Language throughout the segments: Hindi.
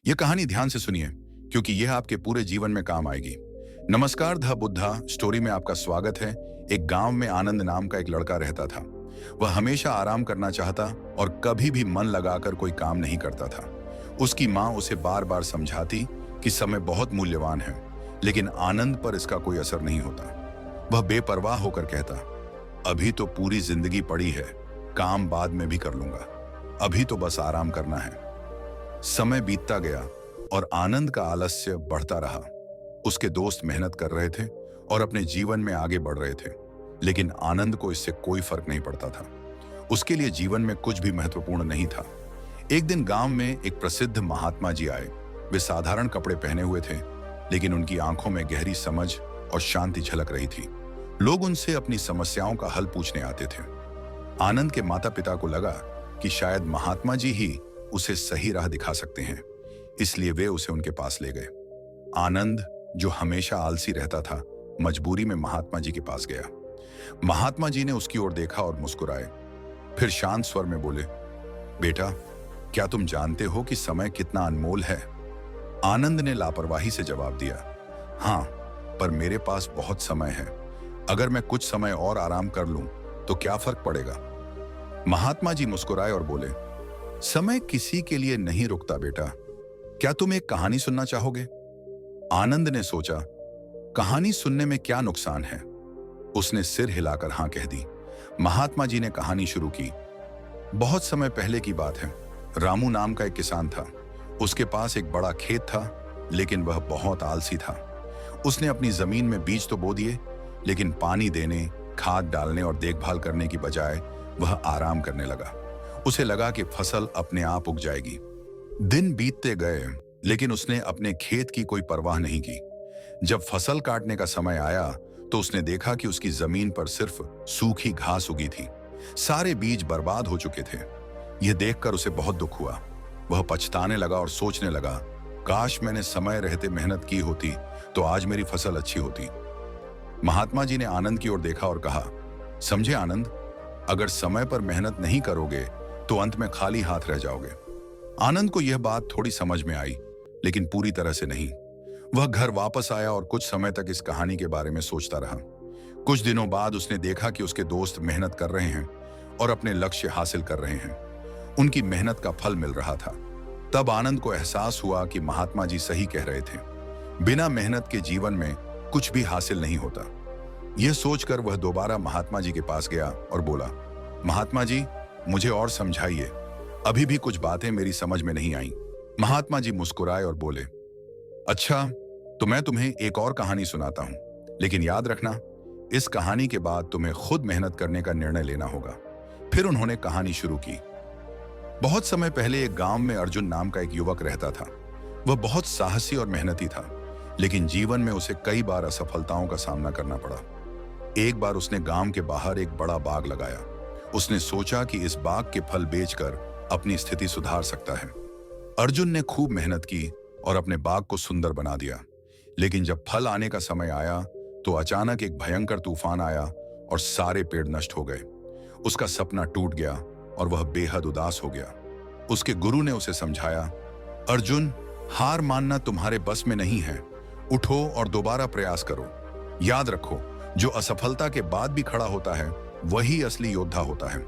ये कहानी ध्यान से सुनिए क्योंकि यह आपके पूरे जीवन में काम आएगी। नमस्कार, द बुद्धा स्टोरी में आपका स्वागत है। एक गांव में आनंद नाम का एक लड़का रहता था। वह हमेशा आराम करना चाहता और कभी भी मन लगाकर कोई काम नहीं करता था। उसकी माँ उसे बार बार समझाती कि समय बहुत मूल्यवान है, लेकिन आनंद पर इसका कोई असर नहीं होता। वह बेपरवाह होकर कहता, अभी तो पूरी जिंदगी पड़ी है, काम बाद में भी कर लूंगा, अभी तो बस आराम करना है। समय बीतता गया और आनंद का आलस्य बढ़ता रहा। उसके दोस्त मेहनत कर रहे थे और अपने जीवन में आगे बढ़ रहे थे, लेकिन आनंद को इससे कोई फर्क नहीं पड़ता था। उसके लिए जीवन में कुछ भी महत्वपूर्ण नहीं था। एक दिन गांव में एक प्रसिद्ध महात्मा जी आए। वे साधारण कपड़े पहने हुए थे, लेकिन उनकी आंखों में गहरी समझ और शांति झलक रही थी। लोग उनसे अपनी समस्याओं का हल पूछने आते थे। आनंद के माता पिता को लगा कि शायद महात्मा जी ही उसे सही राह दिखा सकते हैं, इसलिए वे उसे उनके पास ले गए। आनंद, जो हमेशा आलसी रहता था, मजबूरी में महात्मा जी के पास गया। महात्मा जी ने उसकी ओर देखा और मुस्कुराए। फिर शांत स्वर में बोले, बेटा, क्या तुम जानते हो कि समय कितना अनमोल है? आनंद ने लापरवाही से जवाब दिया, हाँ, पर मेरे पास बहुत समय है। अगर मैं कुछ समय और आराम कर लूं तो क्या फर्क पड़ेगा? महात्मा जी मुस्कुराए और बोले, समय किसी के लिए नहीं रुकता बेटा। क्या तुम एक कहानी सुनना चाहोगे? आनंद ने सोचा, कहानी सुनने में क्या नुकसान है? उसने सिर हिलाकर हाँ कह दी। महात्मा जी ने कहानी शुरू की। बहुत समय पहले की बात है। रामू नाम का एक किसान था। उसके पास एक बड़ा खेत था, लेकिन वह बहुत आलसी था। उसने अपनी जमीन में बीज तो बो दिए, लेकिन पानी देने, खाद डालने और देखभाल करने की बजाय वह आराम करने लगा। उसे लगा कि फसल अपने आप उग जाएगी। दिन बीतते गए, लेकिन उसने अपने खेत की कोई परवाह नहीं की। जब फसल काटने का समय आया तो उसने देखा कि उसकी जमीन पर सिर्फ सूखी घास उगी थी। सारे बीज बर्बाद हो चुके थे। यह देखकर उसे बहुत दुख हुआ। वह पछताने लगा और सोचने लगा, काश मैंने समय रहते मेहनत की होती तो आज मेरी फसल अच्छी होती। महात्मा जी ने आनंद की ओर देखा और कहा, समझे आनंद, अगर समय पर मेहनत नहीं करोगे तो अंत में खाली हाथ रह जाओगे। आनंद को यह बात थोड़ी समझ में आई, लेकिन पूरी तरह से नहीं। वह घर वापस आया और कुछ समय तक इस कहानी के बारे में सोचता रहा। कुछ दिनों बाद उसने देखा कि उसके दोस्त मेहनत कर रहे हैं और अपने लक्ष्य हासिल कर रहे हैं। उनकी मेहनत का फल मिल रहा था। तब आनंद को एहसास हुआ कि महात्मा जी सही कह रहे थे। बिना मेहनत के जीवन में कुछ भी हासिल नहीं होता। यह सोचकर वह दोबारा महात्मा जी के पास गया और बोला, महात्मा जी, मुझे और समझाइए, अभी भी कुछ बातें मेरी समझ में नहीं आई। महात्मा जी मुस्कुराए और बोले, अच्छा, तो मैं तुम्हें एक और कहानी सुनाता हूं, लेकिन याद रखना, इस कहानी के बाद तुम्हें खुद मेहनत करने का निर्णय लेना होगा। फिर उन्होंने कहानी शुरू की। बहुत समय पहले एक गांव में अर्जुन नाम का एक युवक रहता था। वह बहुत साहसी और मेहनती था, लेकिन जीवन में उसे कई बार असफलताओं का सामना करना पड़ा। एक बार उसने गांव के बाहर एक बड़ा बाग लगाया। उसने सोचा कि इस बाग के फल बेचकर अपनी स्थिति सुधार सकता है। अर्जुन ने खूब मेहनत की और अपने बाग को सुंदर बना दिया, लेकिन जब फल आने का समय आया तो अचानक एक भयंकर तूफान आया और सारे पेड़ नष्ट हो गए। उसका सपना टूट गया और वह बेहद उदास हो गया। उसके गुरु ने उसे समझाया, अर्जुन, हार मानना तुम्हारे बस में नहीं है। उठो और दोबारा प्रयास करो। याद रखो, जो असफलता के बाद भी खड़ा होता है वही असली योद्धा होता है।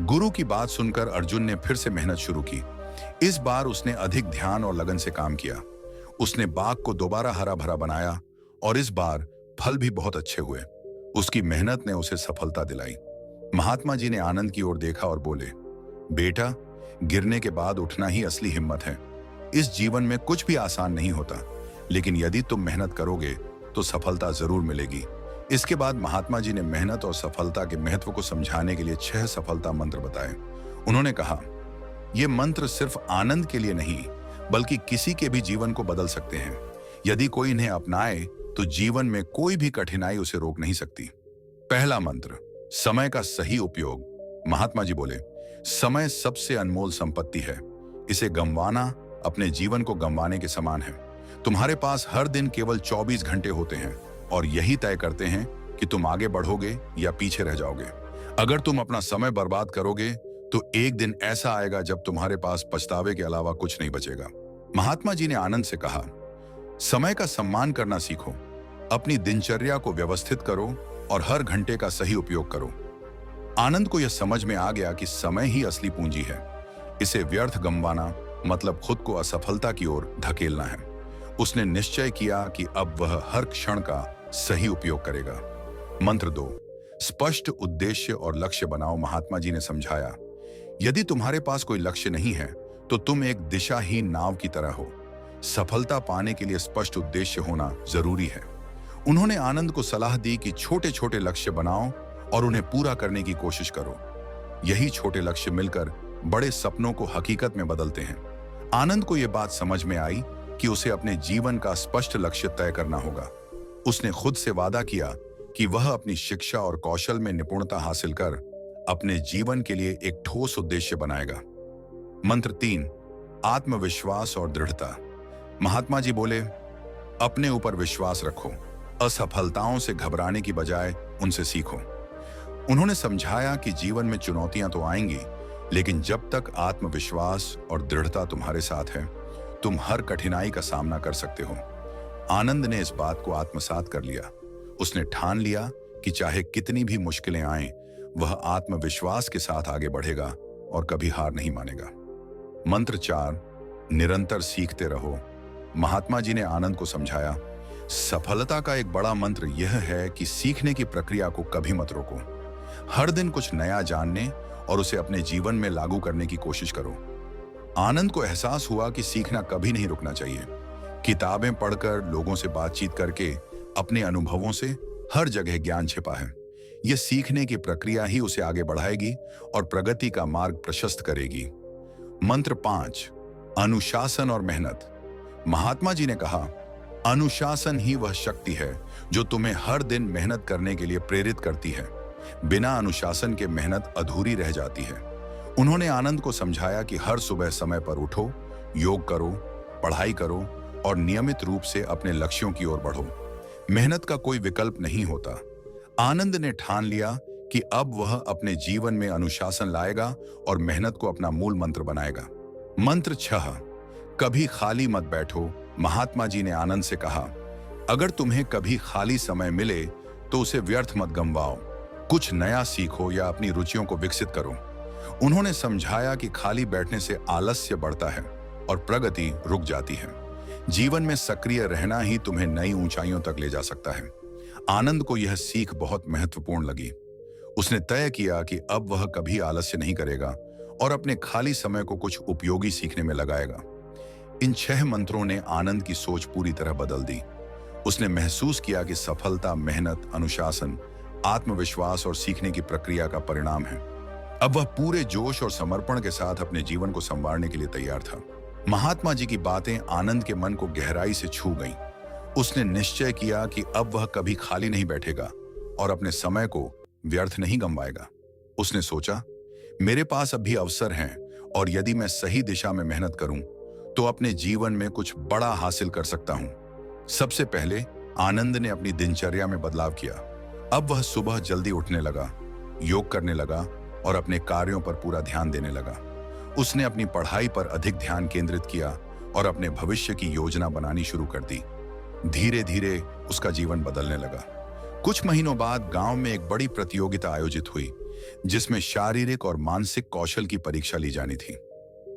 गुरु की बात सुनकर अर्जुन ने फिर से मेहनत शुरू की। इस बार उसने अधिक ध्यान और लगन से काम किया। उसने बाग को दोबारा हरा भरा बनाया और इस बार फल भी बहुत अच्छे हुए। उसकी मेहनत ने उसे सफलता दिलाई। महात्मा जी ने आनंद की ओर देखा और बोले, बेटा, गिरने के बाद उठना ही असली हिम्मत है। इस जीवन में कुछ भी आसान नहीं होता, लेकिन यदि तुम मेहनत करोगे तो सफलता जरूर मिलेगी। इसके बाद महात्मा जी ने मेहनत और सफलता के महत्व को समझाने के लिए 6 सफलता मंत्र बताए। उन्होंने कहा, ये मंत्र सिर्फ आनंद के लिए नहीं, बल्कि किसी के भी जीवन को बदल सकते हैं। यदि कोई इन्हें अपनाए तो जीवन में कोई भी कठिनाई उसे रोक नहीं सकती। पहला मंत्र, समय का सही उपयोग। महात्मा जी बोले, समय सबसे अनमोल संपत्ति है। इसे गंवाना अपने जीवन को गंवाने के समान है। तुम्हारे पास हर दिन केवल 24 घंटे होते हैं और यही तय करते हैं कि तुम आगे बढ़ोगे या पीछे रह जाओगे। अगर तुम अपना समय बर्बाद करोगे तो एक दिन ऐसा आएगा जब तुम्हारे पास पछतावे के अलावा कुछ नहीं बचेगा। महात्मा जी ने आनंद से कहा, समय का सम्मान करना सीखो, अपनी दिनचर्या को व्यवस्थित करो और हर घंटे का सही उपयोग करो। आनंद को यह समझ में आ गया कि समय ही असली पूंजी है। इसे व्यर्थ गंवाना मतलब खुद को असफलता की ओर धकेलना है। उसने निश्चय किया कि अब वह हर क्षण का सही उपयोग करेगा। मंत्र 2, स्पष्ट उद्देश्य और लक्ष्य बनाओ। महात्मा जी ने समझाया, यदि तुम्हारे पास कोई लक्ष्य नहीं है तो तुम एक दिशाहीन नाव की तरह हो। सफलता पाने के लिए स्पष्ट उद्देश्य होना जरूरी है। उन्होंने आनंद को सलाह दी कि छोटे छोटे लक्ष्य बनाओ और उन्हें पूरा करने की कोशिश करो। यही छोटे लक्ष्य मिलकर बड़े सपनों को हकीकत में बदलते हैं। आनंद को यह बात समझ में आई कि उसे अपने जीवन का स्पष्ट लक्ष्य तय करना होगा। उसने खुद से वादा किया कि वह अपनी शिक्षा और कौशल में निपुणता हासिल कर अपने जीवन के लिए एक ठोस उद्देश्य बनाएगा। मंत्र 3, आत्मविश्वास और दृढ़ता। महात्मा जी बोले, अपने ऊपर विश्वास रखो, असफलताओं से घबराने की बजाय उनसे सीखो। उन्होंने समझाया कि जीवन में चुनौतियां तो आएंगी, लेकिन जब तक आत्मविश्वास और दृढ़ता तुम्हारे साथ है, तुम हर कठिनाई का सामना कर सकते हो। आनंद ने इस बात को आत्मसात कर लिया। उसने ठान लिया कि चाहे कितनी भी मुश्किलें आएं, वह आत्मविश्वास के साथ आगे बढ़ेगा और कभी हार नहीं मानेगा। मंत्र 4, निरंतर सीखते रहो। महात्मा जी ने आनंद को समझाया, सफलता का एक बड़ा मंत्र यह है कि सीखने की प्रक्रिया को कभी मत रोको। हर दिन कुछ नया जानने और उसे अपने जीवन में लागू करने की कोशिश करो। आनंद को एहसास हुआ कि सीखना कभी नहीं रुकना चाहिए। किताबें पढ़कर, लोगों से बातचीत करके, अपने अनुभवों से हर जगह ज्ञान छिपा है। यह सीखने की प्रक्रिया ही उसे आगे बढ़ाएगी और प्रगति का मार्ग प्रशस्त करेगी। मंत्र 5, अनुशासन और मेहनत। महात्मा जी ने कहा, अनुशासन ही वह शक्ति है जो तुम्हें हर दिन मेहनत करने के लिए प्रेरित करती है। बिना अनुशासन के मेहनत अधूरी रह जाती है। उन्होंने आनंद को समझाया कि हर सुबह समय पर उठो, योग करो, पढ़ाई करो और नियमित रूप से अपने लक्ष्यों की ओर बढ़ो। मेहनत का कोई विकल्प नहीं होता। आनंद ने ठान लिया कि अब वह अपने जीवन में अनुशासन लाएगा और मेहनत को अपना मूल मंत्र बनाएगा। मंत्र 6, कभी खाली मत बैठो। महात्मा जी ने आनंद से कहा, अगर तुम्हें कभी खाली समय मिले तो उसे व्यर्थ मत गंवाओ। कुछ नया सीखो या अपनी रुचियों को विकसित करो। उन्होंने समझाया कि खाली बैठने से आलस्य बढ़ता है और प्रगति रुक जाती है। जीवन में सक्रिय रहना ही तुम्हें नई ऊंचाइयों तक ले जा सकता है। आनंद को यह सीख बहुत महत्वपूर्ण लगी। उसने तय किया कि अब वह कभी आलस्य नहीं करेगा और अपने खाली समय को कुछ उपयोगी सीखने में लगाएगा। इन 6 मंत्रों ने आनंद की सोच पूरी तरह बदल दी। उसने महसूस किया कि सफलता मेहनत, अनुशासन, आत्मविश्वास और सीखने की प्रक्रिया का परिणाम है। अब वह पूरे जोश और समर्पण के साथ अपने जीवन को संवारने के लिए तैयार था। महात्मा जी की बातें आनंद के मन को गहराई से छू गईं। उसने निश्चय किया कि अब वह कभी खाली नहीं बैठेगा और अपने समय को व्यर्थ नहीं गंवाएगा। उसने सोचा, मेरे पास अब भी अवसर हैं और यदि मैं सही दिशा में मेहनत करूं तो अपने जीवन में कुछ बड़ा हासिल कर सकता हूं। सबसे पहले आनंद ने अपनी दिनचर्या में बदलाव किया। अब वह सुबह जल्दी उठने लगा, योग करने लगा और अपने कार्यों पर पूरा ध्यान देने लगा। उसने अपनी पढ़ाई पर अधिक ध्यान केंद्रित किया और अपने भविष्य की योजना बनानी शुरू कर दी। धीरे धीरे उसका जीवन बदलने लगा। कुछ महीनों बाद गांव में एक बड़ी प्रतियोगिता आयोजित हुई, जिसमें शारीरिक और मानसिक कौशल की परीक्षा ली जानी थी।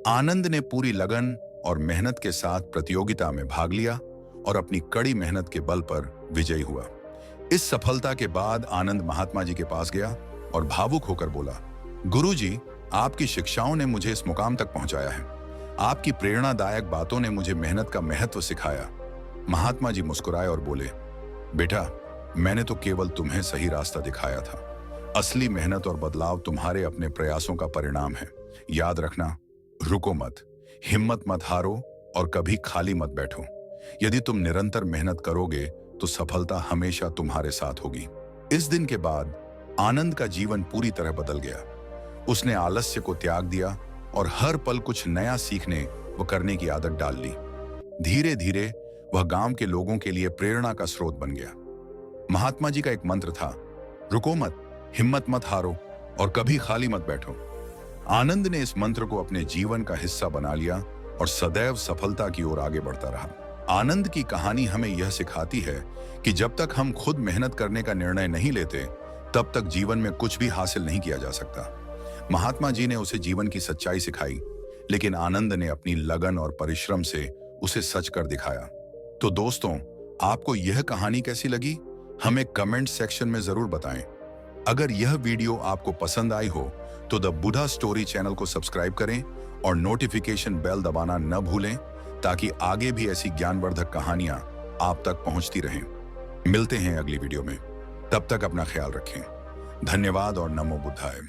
आनंद ने पूरी लगन और मेहनत के साथ प्रतियोगिता में भाग लिया और अपनी कड़ी मेहनत के बल पर विजयी हुआ। इस सफलता के बाद आनंद महात्मा जी के पास गया और भावुक होकर बोला, गुरुजी, आपकी शिक्षाओं ने मुझे इस मुकाम तक पहुंचाया है। आपकी प्रेरणादायक बातों ने मुझे मेहनत का महत्व सिखाया। महात्मा जी मुस्कुराए और बोले, बेटा, मैंने तो केवल तुम्हें सही रास्ता दिखाया था। असली मेहनत और बदलाव तुम्हारे अपने प्रयासों का परिणाम है। याद रखना, रुको मत, हिम्मत मत हारो और कभी खाली मत बैठो। यदि तुम निरंतर मेहनत करोगे तो सफलता हमेशा तुम्हारे साथ होगी। इस दिन के बाद आनंद का जीवन पूरी तरह बदल गया। उसने आलस्य को त्याग दिया और हर पल कुछ नया सीखने व करने की आदत डाल ली। धीरे धीरे वह गांव के लोगों के लिए प्रेरणा का स्रोत बन गया। महात्मा जी का एक मंत्र था, रुको मत, हिम्मत मत हारो और कभी खाली मत बैठो। आनंद ने इस मंत्र को अपने जीवन का हिस्सा बना लिया और सदैव सफलता की ओर आगे बढ़ता रहा। आनंद की कहानी हमें यह सिखाती है कि जब तक हम खुद मेहनत करने का निर्णय नहीं लेते, तब तक जीवन में कुछ भी हासिल नहीं किया जा सकता। महात्मा जी ने उसे जीवन की सच्चाई सिखाई, लेकिन आनंद ने अपनी लगन और परिश्रम से उसे सच कर दिखाया। तो दोस्तों, आपको यह कहानी कैसी लगी? हमें कमेंट सेक्शन में जरूर बताएं। अगर यह वीडियो आपको पसंद आई हो तो द बुधा स्टोरी चैनल को सब्सक्राइब करें और नोटिफिकेशन बेल दबाना न भूलें, ताकि आगे भी ऐसी ज्ञानवर्धक कहानियां आप तक पहुंचती रहें। मिलते हैं अगली वीडियो में। तब तक अपना ख्याल रखें। धन्यवाद और नमो बुद्धाय।